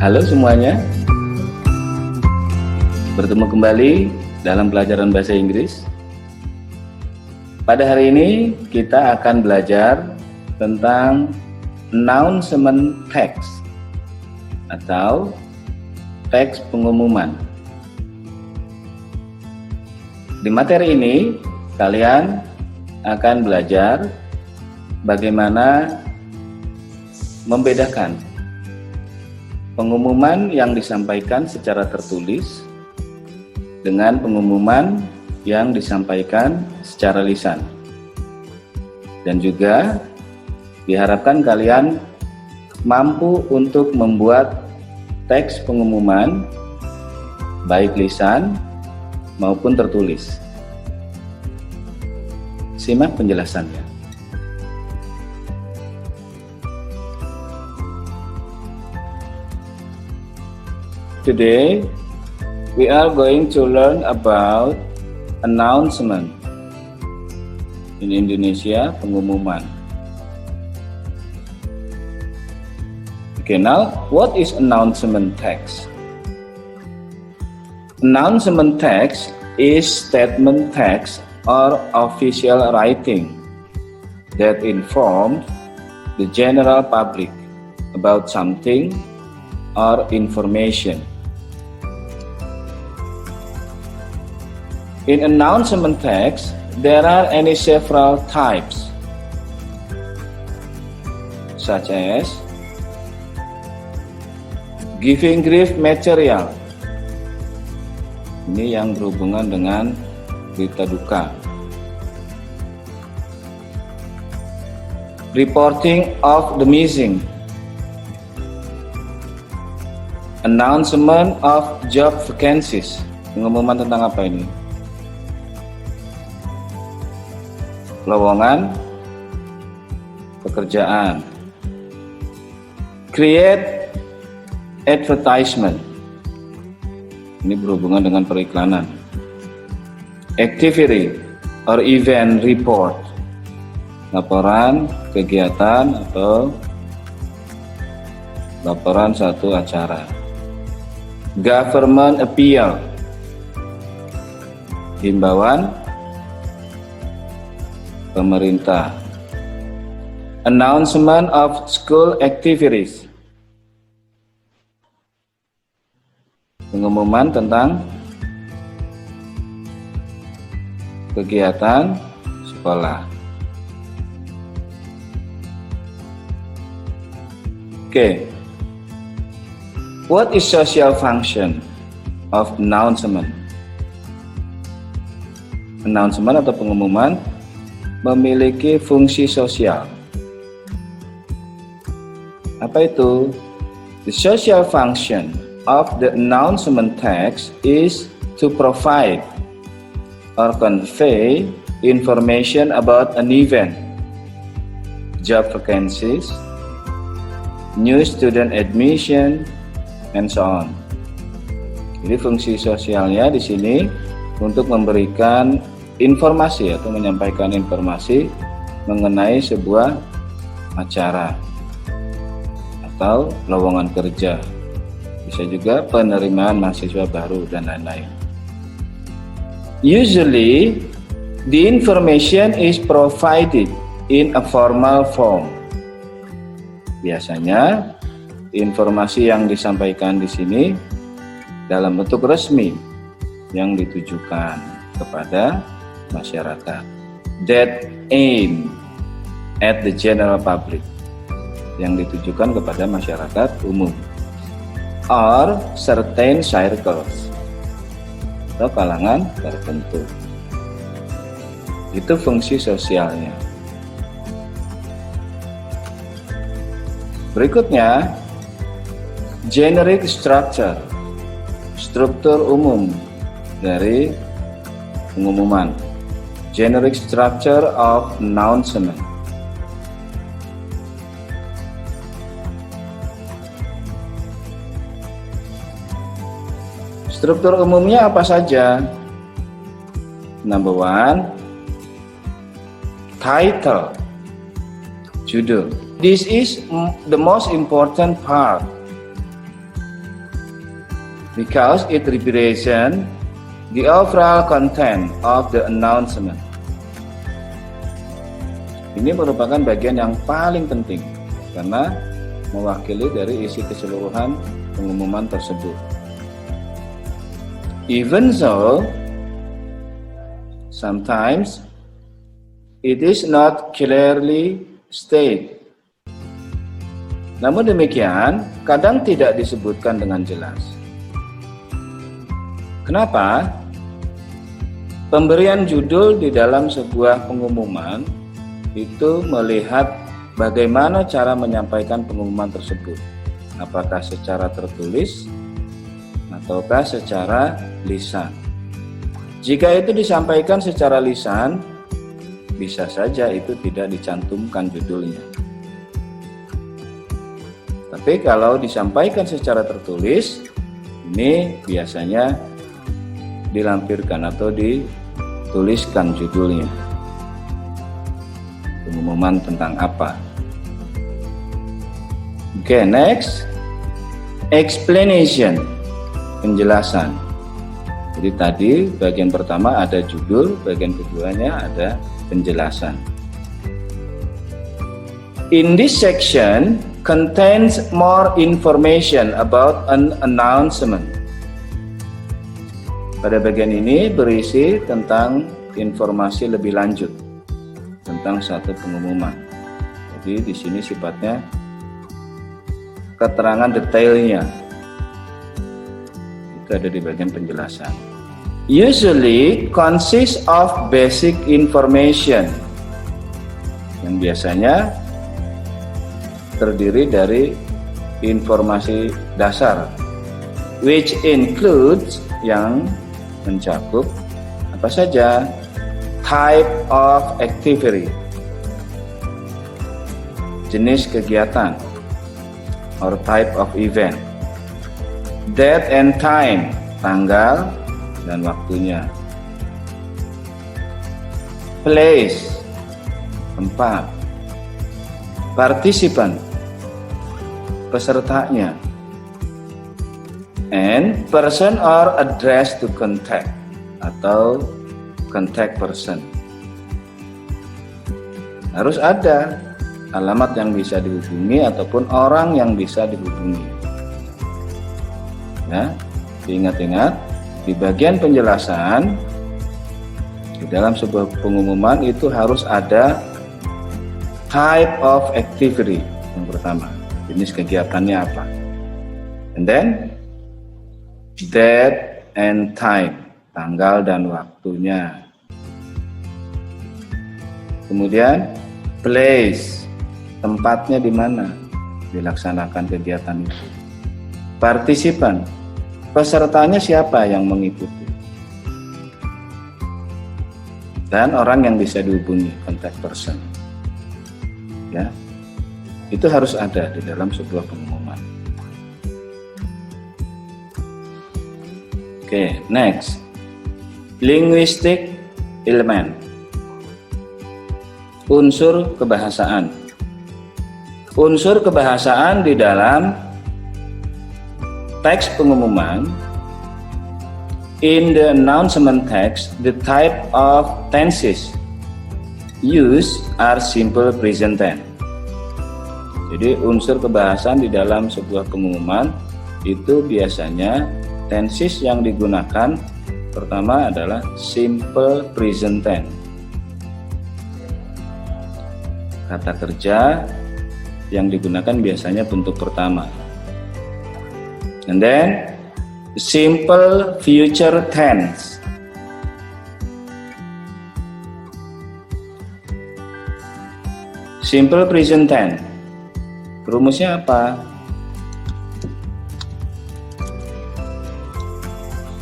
Halo semuanya, bertemu kembali dalam pelajaran bahasa Inggris. Pada hari ini kita akan belajar tentang announcement text atau teks pengumuman. Di materi ini kalian akan belajar bagaimana membedakan pengumuman yang disampaikan secara tertulis dengan pengumuman yang disampaikan secara lisan. Dan juga diharapkan kalian mampu untuk membuat teks pengumuman baik lisan maupun tertulis. Simak penjelasannya. Today, we are going to learn about announcement. In Indonesia, pengumuman. Okay, now what is announcement text? Announcement text is statement text or official writing that informs the general public about something or information. In announcement text, there are several types, such as giving grief material. Ini yang berhubungan dengan berita duka. Reporting of the missing. Announcement of job vacancies. Pengumuman tentang apa ini? Lowongan pekerjaan. Create advertisement. Ini berhubungan dengan periklanan. Activity or event report. Laporan kegiatan atau laporan satu acara. Government appeal. Himbauan pemerintah. Announcement of school activities. Pengumuman tentang kegiatan sekolah. Okay. What is social function of announcement? Announcement atau pengumuman memiliki fungsi sosial. Apa itu? The social function of the announcement text is to provide or convey information about an event, job vacancies, new student admission, and so on. Jadi fungsi sosialnya di sini untuk memberikan informasi atau menyampaikan informasi mengenai sebuah acara atau lowongan kerja, bisa juga penerimaan mahasiswa baru dan lain-lain. Usually, the information is provided in a formal form. Biasanya informasi yang disampaikan di sini dalam bentuk resmi yang ditujukan kepada masyarakat, that aim at the general public, yang ditujukan kepada masyarakat umum, or certain circles, atau kalangan tertentu. Itu fungsi sosialnya. Berikutnya, generic structure, struktur umum dari pengumuman. Generic structure of announcement. Struktur umumnya apa saja? Number one, title, judul. This is the most important part because it represents the overall content of the announcement. Ini merupakan bagian yang paling penting karena mewakili dari isi keseluruhan pengumuman tersebut. Even so, sometimes it is not clearly stated. Namun demikian, kadang tidak disebutkan dengan jelas. Kenapa? Pemberian judul di dalam sebuah pengumuman itu melihat bagaimana cara menyampaikan pengumuman tersebut. Apakah secara tertulis ataukah secara lisan. Jika itu disampaikan secara lisan, bisa saja itu tidak dicantumkan judulnya. Tapi kalau disampaikan secara tertulis, ini biasanya dilampirkan atau dituliskan judulnya. Pengumuman tentang apa? Oke, next. Explanation. Penjelasan. Jadi tadi bagian pertama ada judul, bagian keduanya ada penjelasan. In this section contains more information about an announcement. Pada bagian ini berisi tentang informasi lebih lanjut tentang satu pengumuman. Jadi di sini sifatnya keterangan detailnya. Itu ada di bagian penjelasan. Usually consists of basic information. Yang biasanya terdiri dari informasi dasar, which includes, yang mencakup apa saja? Type of activity, jenis kegiatan, or type of event. Date and time, tanggal dan waktunya. Place, tempat. Participant, pesertanya. And person or address to contact, atau contact person. Harus ada alamat yang bisa dihubungi ataupun orang yang bisa dihubungi. Ya, diingat-ingat di bagian penjelasan di dalam sebuah pengumuman itu harus ada type of activity yang pertama, jenis kegiatannya apa, and then date and time, tanggal dan waktunya. Kemudian place, tempatnya di mana dilaksanakan kegiatan itu. Partisipan, pesertanya siapa yang mengikuti. Dan orang yang bisa dihubungi, contact person. Ya, itu harus ada di dalam sebuah pengumuman. Oke, next. Linguistic element. Unsur kebahasaan. Unsur kebahasaan di dalam teks pengumuman. In the announcement text, the type of tenses used are simple present tense. Jadi unsur kebahasaan di dalam sebuah pengumuman itu biasanya tenses yang digunakan pertama adalah simple present tense. Kata kerja yang digunakan biasanya bentuk pertama. And then simple future tense. Simple present tense. Rumusnya apa?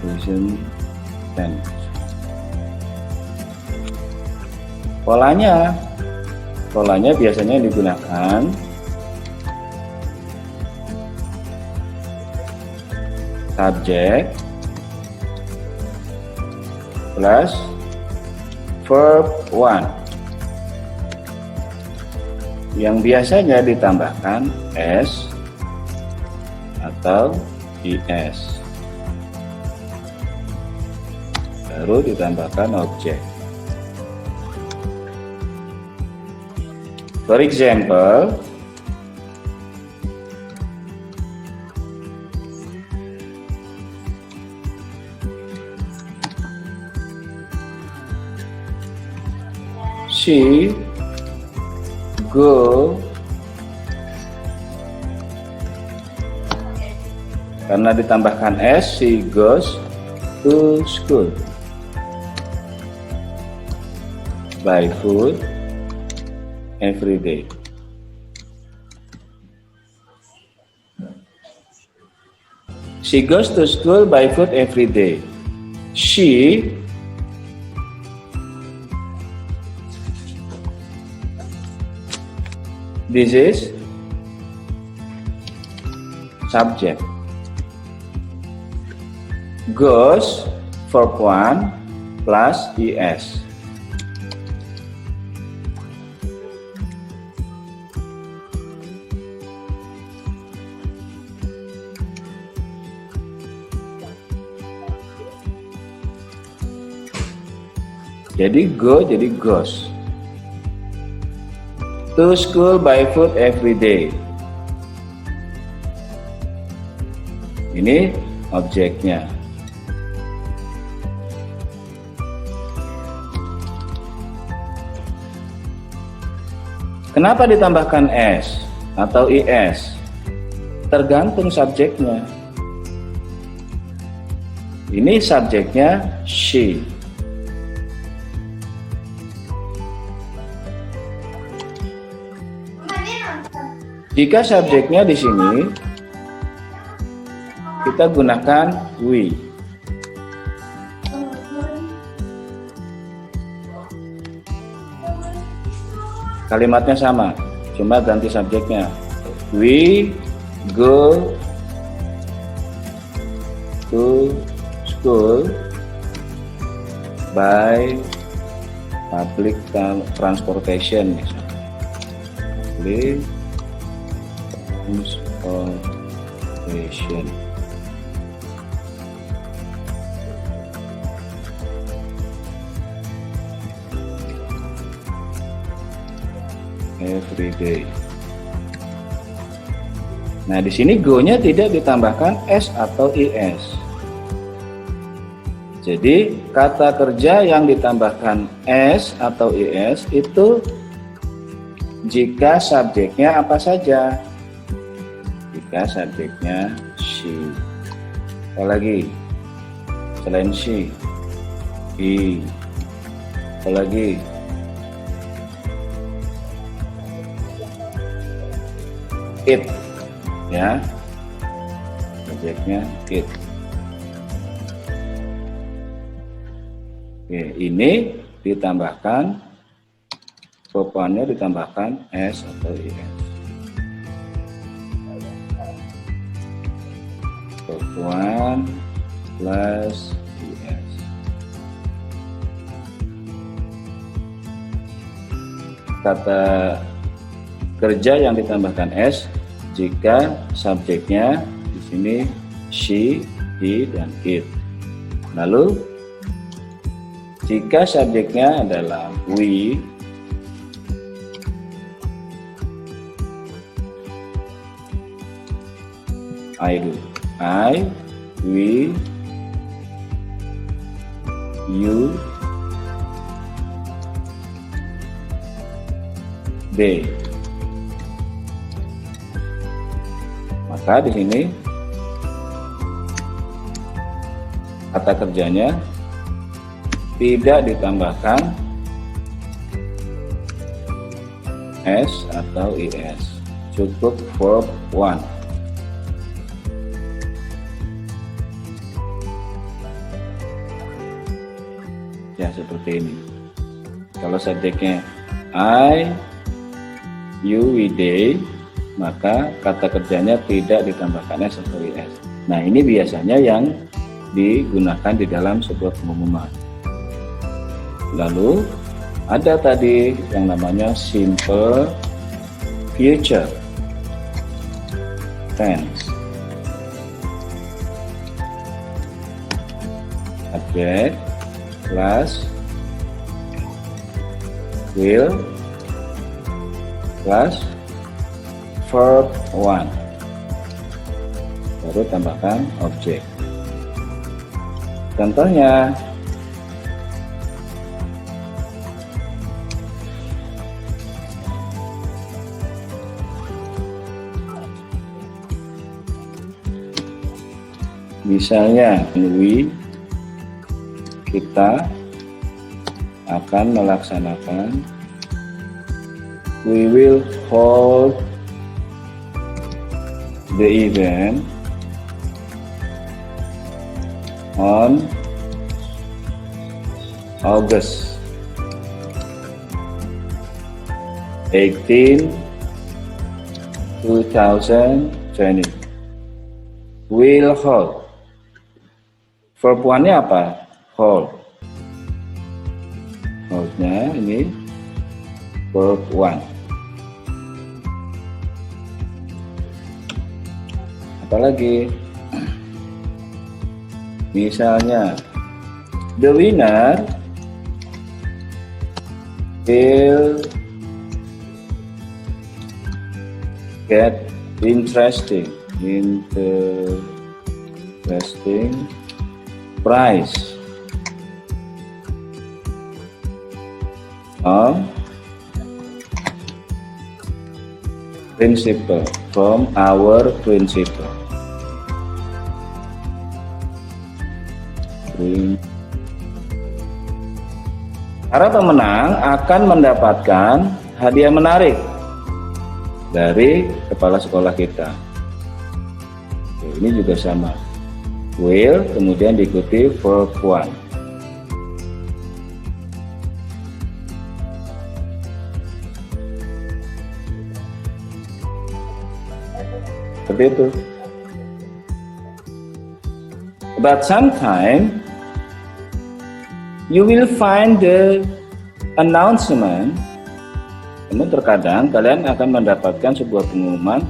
Present tense. Polanya biasanya digunakan subject plus verb 1 yang biasanya ditambahkan s atau is. baru ditambahkan objek. For example, she go, karena ditambahkan s, she goes to school by foot every day. She goes to school by foot every day. She this is subject. Goes verb 1 plus es. Jadi go jadi goes. To school by foot every day. Ini objeknya. Kenapa ditambahkan s atau is? Tergantung subjeknya. Ini subjeknya she. Jika subjeknya di sini, kita gunakan we. Kalimatnya sama, cuma ganti subjeknya. We go to school by public transportation, misalnya. Public transportation. Every day. Nah, di sini go-nya tidak ditambahkan s atau is. Jadi, kata kerja yang ditambahkan s atau is itu jika subjeknya apa saja. Jika subjeknya she. Apalagi selain she, he. Apalagi it, ya, subjeknya it. Oke, ini ditambahkan verb-nya ditambahkan s atau is. Verb 1 plus is. Kata kerja yang ditambahkan s jika subjeknya di sini she, he, dan it. Lalu jika subjeknya adalah we, I do. I, we, you, they. Maka di sini kata kerjanya tidak ditambahkan s atau is, cukup verb 1. Ya, seperti ini. Kalau subjeknya I, you, we, they, maka kata kerjanya tidak ditambahkan s atau is. Nah, ini biasanya yang digunakan di dalam sebuah pengumuman. Lalu ada tadi yang namanya simple future tense. Subjek plus will plus verb 1, baru tambahkan objek. Contohnya, misalnya kita akan melaksanakan, we will hold the event on August 18, 2020. Will hold. Verb 1-nya apa? Hold. Hold-nya ini verb 1. Apalagi? Misalnya, the winner will get interesting prize of principal from our principal. Para pemenang akan mendapatkan hadiah menarik dari kepala sekolah kita. Oke, ini juga sama. Will, kemudian diikuti verb 1. Seperti itu. But sometimes you will find the announcement. Namun terkadang kalian akan mendapatkan sebuah pengumuman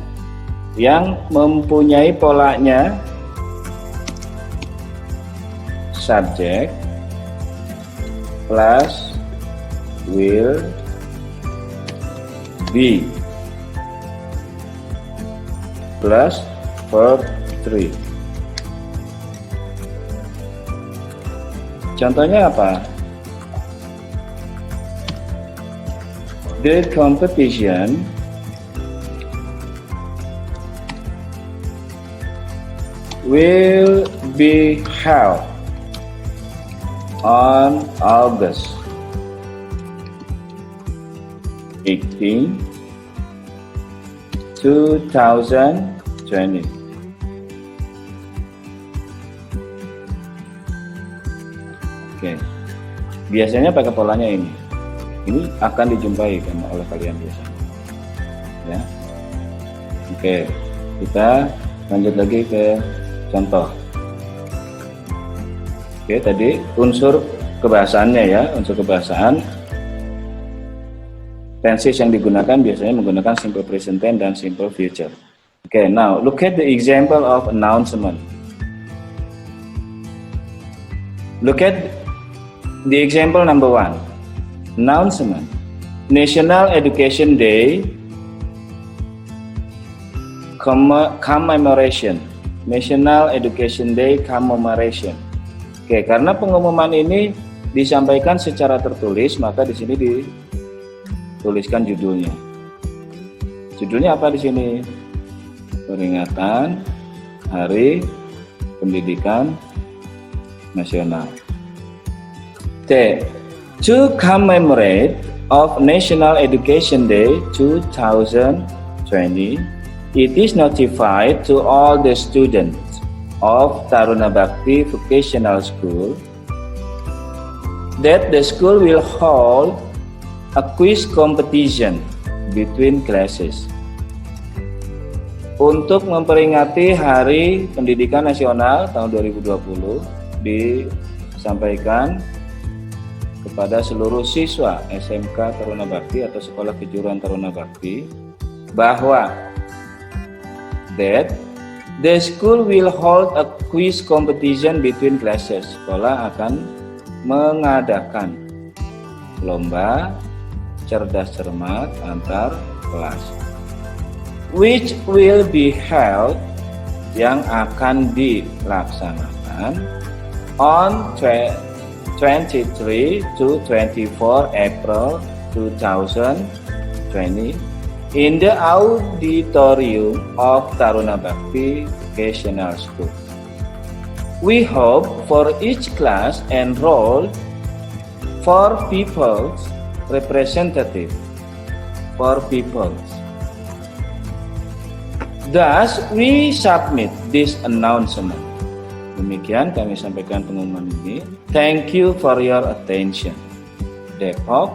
yang mempunyai polanya subject plus will be plus verb 3. Contohnya apa? The competition will be held on August 18, 2020. Oke, biasanya pakai polanya ini. Ini akan dijumpai kan oleh kalian biasanya. Ya. Oke, kita lanjut lagi ke contoh. Oke, tadi unsur kebahasaannya ya, unsur kebahasaan. Tenses yang digunakan biasanya menggunakan simple present tense dan simple future. Oke, now look at the example of announcement. Look at the example number 1. Announcement. National Education Day commemoration. National Education Day commemoration. Oke, karena pengumuman ini disampaikan secara tertulis, maka di sini dituliskan judulnya. Judulnya apa di sini? Peringatan Hari Pendidikan Nasional. To commemorate of National Education Day 2020, it is notified to all the students of Taruna Bakti Vocational School that the school will hold a quiz competition between classes. Untuk memperingati Hari Pendidikan Nasional tahun 2020, disampaikan kepada seluruh siswa SMK Taruna Bakti atau Sekolah Kejuruan Taruna Bakti bahwa that the school will hold a quiz competition between classes. Sekolah akan mengadakan lomba cerdas cermat antar kelas, which will be held, yang akan dilaksanakan on 23 to 24 April 2020 in the auditorium of Taruna Bhakti Vocational School. We hope for each class enrolled for people's representative, for people's. Thus, we submit this announcement. Demikian kami sampaikan pengumuman ini. Thank you for your attention. Depok,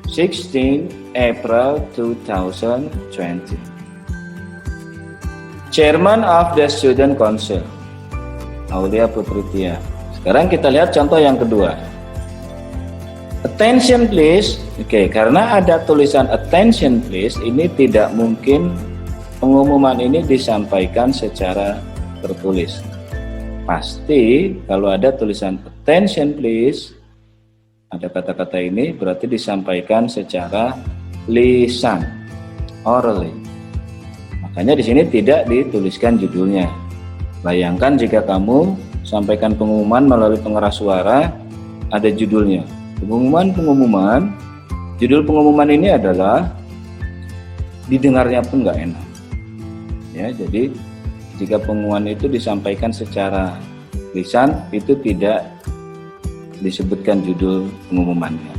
16 April 2020. Chairman of the Student Council, Aulia Putritia. Sekarang kita lihat contoh yang kedua. Attention please. Oke, karena ada tulisan attention please, ini tidak mungkin pengumuman ini disampaikan secara tertulis. Pasti kalau ada tulisan attention please, ada kata-kata ini berarti disampaikan secara lisan, orally. Makanya di sini tidak dituliskan judulnya. Bayangkan jika kamu sampaikan pengumuman melalui pengeras suara, ada judulnya. Pengumuman, judul pengumuman ini adalah didengarnya pun nggak enak. Ya, jadi jika pengumuman itu disampaikan secara lisan, itu tidak disebutkan judul pengumumannya.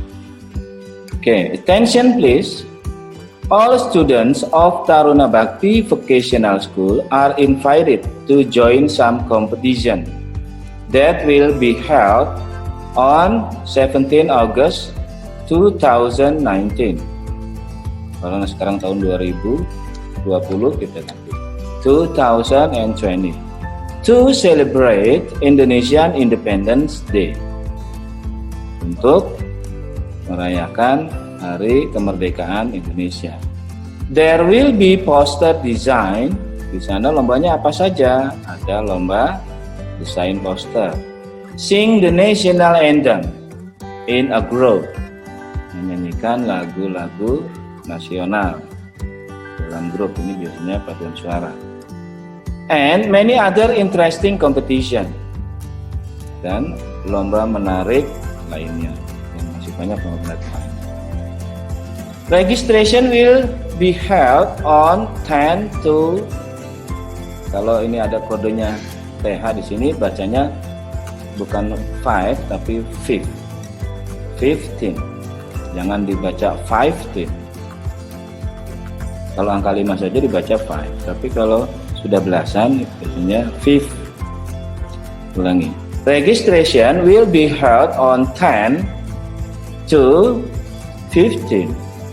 Oke, attention please. All students of Taruna Bhakti Vocational School are invited to join some competition that will be held on 17 August 2019. Kalau sekarang tahun 2020 kita ganti 2020 to celebrate Indonesian Independence Day, untuk merayakan Hari Kemerdekaan Indonesia. There will be poster design. Di sana lombanya apa saja? Ada lomba desain poster. Sing the national anthem in a group. Menyanyikan lagu-lagu nasional dalam grup, ini biasanya paduan suara. And many other interesting competition. Dan lomba menarik lainnya yang masih banyak lomba lain. Registration will be held on 10 to, kalau ini ada kodenya TH di sini, bacanya bukan 5 tapi 15. Jangan dibaca 15. Kalau angka 5 saja dibaca 5, tapi kalau sudah belasan biasanya 5. Ulangi. Registration will be held on 10 to 15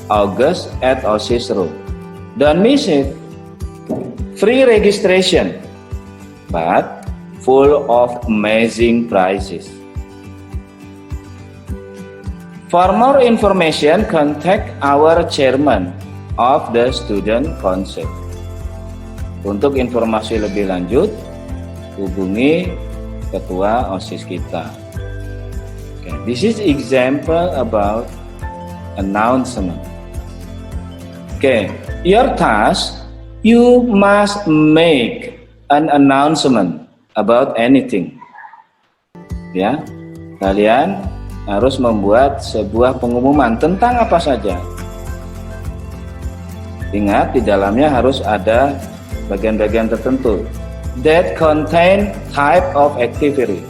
August at Osis Road. Don't miss it. Free registration, but full of amazing prizes. For more information, contact our chairman of the Student Council. Untuk informasi lebih lanjut, hubungi ketua OSIS kita. Okay, this is example about announcement. Okay, your task, you must make an announcement about anything. Ya, kalian harus membuat sebuah pengumuman tentang apa saja. Ingat, di dalamnya harus ada bagian-bagian tertentu. That contain type of activity,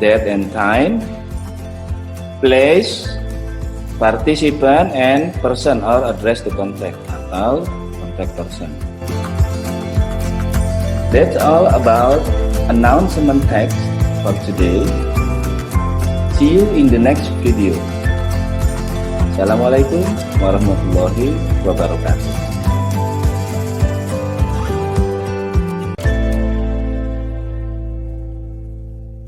date and time, place, participant, and person or address to contact, atau contact person. That's all about announcement text for today. See you in the next video. Assalamualaikum warahmatullahi wabarakatuh.